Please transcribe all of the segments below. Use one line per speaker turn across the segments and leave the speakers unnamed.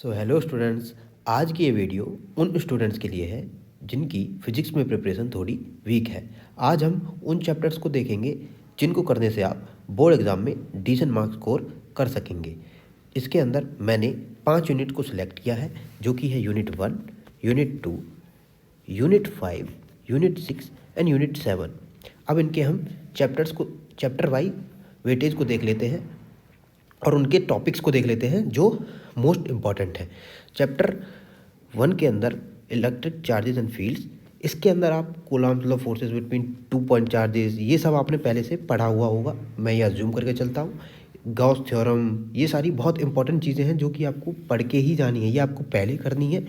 Hello students. आज की ये वीडियो उन स्टूडेंट्स के लिए है जिनकी फिजिक्स में प्रिपरेशन थोड़ी वीक है। आज हम उन चैप्टर्स को देखेंगे जिनको करने से आप बोर्ड एग्ज़ाम में डिसेंट मार्क्स स्कोर कर सकेंगे। इसके अंदर मैंने 5 यूनिट को सिलेक्ट किया है, जो कि है unit 1, unit 2, unit 5, unit 6 and unit 7। अब इनके हम चैप्टर वाइज वेटेज को देख लेते हैं और उनके टॉपिक्स को देख लेते हैं जो मोस्ट इम्पॉर्टेंट है। चैप्टर 1 के अंदर इलेक्ट्रिक चार्जेस एंड फील्ड्स, इसके अंदर आप Coulomb's law, forces between 2 point charges, ये सब आपने पहले से पढ़ा हुआ होगा। मैं ये अज्यूम करके चलता हूँ। गॉस थ्योरम, ये सारी बहुत इंपॉर्टेंट चीज़ें हैं जो कि आपको पढ़ के ही जानी है, ये आपको पहले करनी है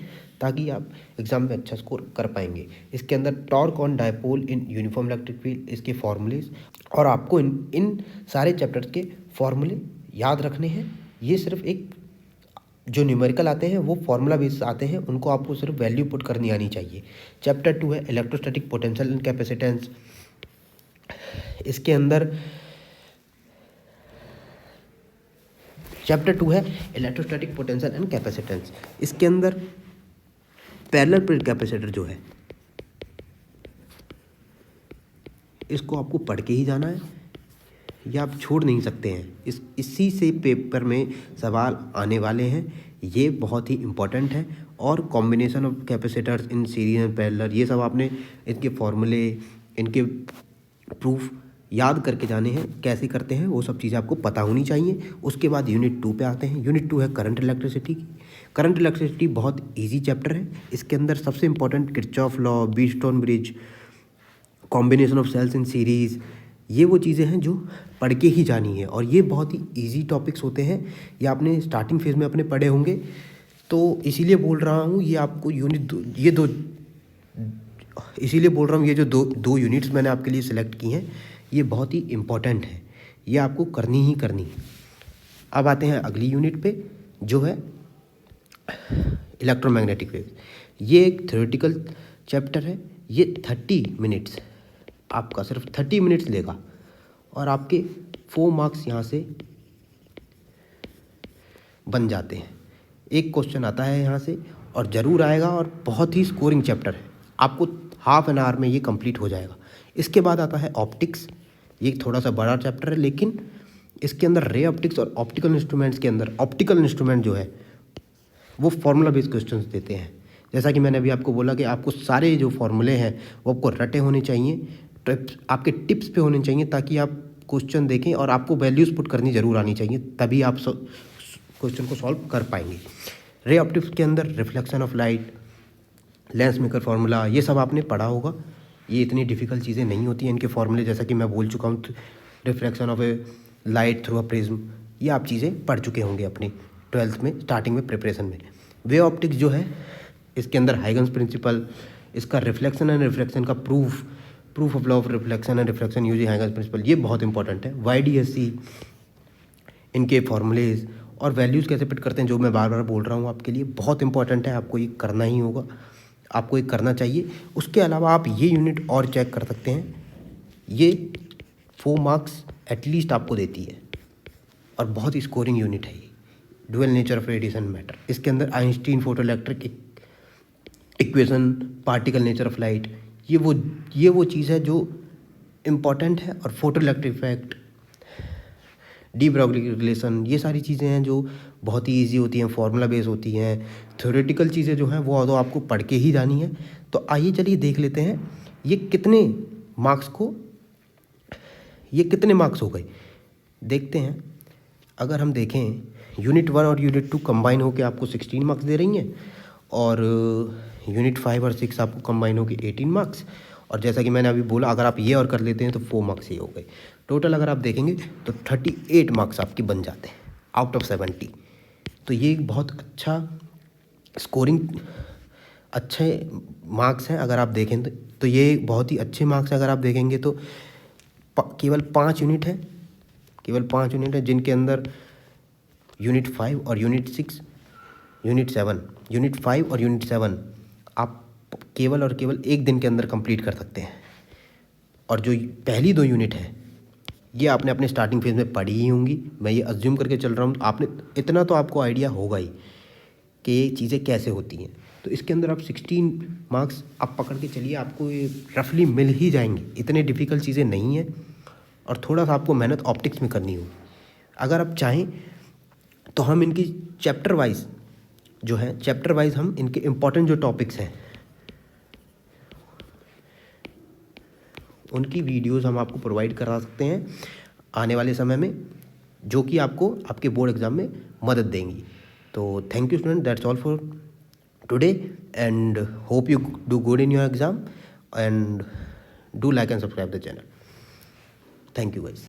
ताकि आप एग्ज़ाम में अच्छा स्कोर कर पाएंगे। इसके अंदर torque on dipole in uniform electric field, इसके फॉर्मूलेज, और आपको इन सारे चैप्टर्स के फॉर्मूले याद रखने हैं। ये सिर्फ एक जो न्यूमेरिकल आते हैं वो फॉर्मूला बेस आते हैं, उनको आपको सिर्फ वैल्यू पुट करनी आनी चाहिए। चैप्टर 2 है इलेक्ट्रोस्टैटिक पोटेंशियल एंड कैपेसिटेंस। इसके अंदर चैप्टर 2 है इलेक्ट्रोस्टैटिक पोटेंशियल एंड कैपेसिटेंस। इसके अंदर पैरेलल प्लेट कैपेसिटर जो है, इसको आपको पढ़ के ही जाना है, या आप छोड़ नहीं सकते हैं। इसी से पेपर में सवाल आने वाले हैं, ये बहुत ही इम्पोर्टेंट है। और combination of capacitors in series and parallel, ये सब आपने इनके फॉर्मूले, इनके प्रूफ याद करके जाने हैं। कैसे करते हैं वो सब चीज़ें आपको पता होनी चाहिए। उसके बाद यूनिट 2 पे आते हैं। यूनिट 2 है करंट इलेक्ट्रिसिटी की। करंट इलेक्ट्रिसिटी बहुत ईजी चैप्टर है। इसके अंदर सबसे important Kirchhoff law, Wheatstone bridge, combination of cells in series, ये वो चीज़ें हैं जो पढ़ के ही जानी है। और ये बहुत ही इजी टॉपिक्स होते हैं, ये आपने स्टार्टिंग फेज में अपने पढ़े होंगे, तो इसीलिए बोल रहा हूँ ये आपको इसीलिए बोल रहा हूँ ये जो दो यूनिट्स मैंने आपके लिए सिलेक्ट की हैं, ये बहुत ही इम्पोर्टेंट है, ये आपको करनी ही करनी है। अब आते हैं अगली यूनिट पे, जो है इलेक्ट्रोमैग्नेटिक वेव्स। ये एक थ्योरेटिकल चैप्टर है। ये 30 मिनट्स, आपका सिर्फ 30 मिनट्स लेगा और आपके 4 मार्क्स यहाँ से बन जाते हैं। एक क्वेश्चन आता है यहाँ से और ज़रूर आएगा, और बहुत ही स्कोरिंग चैप्टर है। आपको हाफ एन आवर में ये कंप्लीट हो जाएगा। इसके बाद आता है ऑप्टिक्स। ये थोड़ा सा बड़ा चैप्टर है, लेकिन इसके अंदर रे ऑप्टिक्स और ऑप्टिकल इंस्ट्रूमेंट्स के अंदर ऑप्टिकल इंस्ट्रूमेंट जो है वो फार्मूला बेस्ड क्वेश्चंस देते हैं। जैसा कि मैंने अभी आपको बोला कि आपको सारे जो फॉर्मूले हैं वो आपको रटे होने चाहिए, आपके टिप्स पे होने चाहिए, ताकि आप क्वेश्चन देखें और आपको वैल्यूज़ पुट करनी ज़रूर आनी चाहिए, तभी आप क्वेश्चन को सॉल्व कर पाएंगे। रे ऑप्टिक्स के अंदर reflection of light, lens maker formula, ये सब आपने पढ़ा होगा। ये इतनी डिफ़िकल्ट चीज़ें नहीं होती हैं इनके फॉर्मूले, जैसा कि मैं बोल चुका हूँ। Reflection of A light through a prism, ये आप चीज़ें पढ़ चुके होंगे अपनी 12th में स्टार्टिंग में प्रिपरेशन में। वे ऑप्टिक्स जो है, इसके अंदर हाइगन्स प्रिंसिपल, इसका रिफ्लेक्शन एंड रिफ्लेक्शन का proof of law of reflection and reflection using Huygens principle, ये बहुत इंपॉर्टेंट है। YDSC, इनके फॉर्मूलेज और वैल्यूज़ कैसे फिट करते हैं, जो मैं बार बार बोल रहा हूँ, आपके लिए बहुत इंपॉर्टेंट है। आपको ये करना ही होगा, आपको ये करना चाहिए। उसके अलावा आप ये यूनिट और चेक कर सकते हैं। ये 4 मार्क्स एटलीस्ट आपको देती है और बहुत ही स्कोरिंग यूनिट है ये। Dual nature of radiation matter, इसके अंदर Einstein photo electric equation, particle nature of light, ये वो चीज़ है जो इम्पॉर्टेंट है। और photo electric effect, de Broglie relation, ये सारी चीज़ें हैं जो बहुत ही इजी होती हैं, फार्मूला बेस होती हैं। थ्योरेटिकल चीज़ें जो हैं वो तो आपको पढ़ के ही जानी है। तो आइए चलिए देख लेते हैं ये कितने मार्क्स हो गए, देखते हैं। अगर हम देखें, यूनिट 1 और यूनिट 2 कंबाइन होकर आपको 16 मार्क्स दे रही हैं, और यूनिट 5 और 6 आपको कंबाइन होकर 18 मार्क्स। और जैसा कि मैंने अभी बोला, अगर आप ये और कर लेते हैं तो 4 मार्क्स ही हो गए। टोटल अगर आप देखेंगे तो 38 मार्क्स आपके बन जाते हैं आउट ऑफ 70। तो ये एक बहुत अच्छा स्कोरिंग, अच्छे मार्क्स हैं। अगर आप देखें तो ये बहुत ही अच्छे मार्क्स हैं। अगर आप देखेंगे तो केवल 5 यूनिट है, जिनके अंदर यूनिट 5 और यूनिट 7 आप केवल और केवल 1 दिन के अंदर कंप्लीट कर सकते हैं। और जो पहली 2 यूनिट है, ये आपने अपने स्टार्टिंग फेज में पढ़ी ही होंगी। मैं ये अज्यूम करके चल रहा हूँ, आपने इतना तो आपको आइडिया होगा ही कि ये चीज़ें कैसे होती हैं। तो इसके अंदर आप 16 मार्क्स आप पकड़ के चलिए, आपको ये रफली मिल ही जाएंगे। इतने डिफ़िकल्ट चीज़ें नहीं हैं और थोड़ा सा आपको मेहनत ऑप्टिक्स में करनी होगी। अगर आप चाहें तो हम इनकी चैप्टर वाइज जो है, चैप्टर वाइज हम इनके इम्पॉर्टेंट जो टॉपिक्स हैं उनकी वीडियोस हम आपको प्रोवाइड करा सकते हैं आने वाले समय में, जो कि आपको आपके बोर्ड एग्ज़ाम में मदद देंगी। तो thank you student, that's all for today and hope you do good in your exam and do like and subscribe the channel. Thank you guys.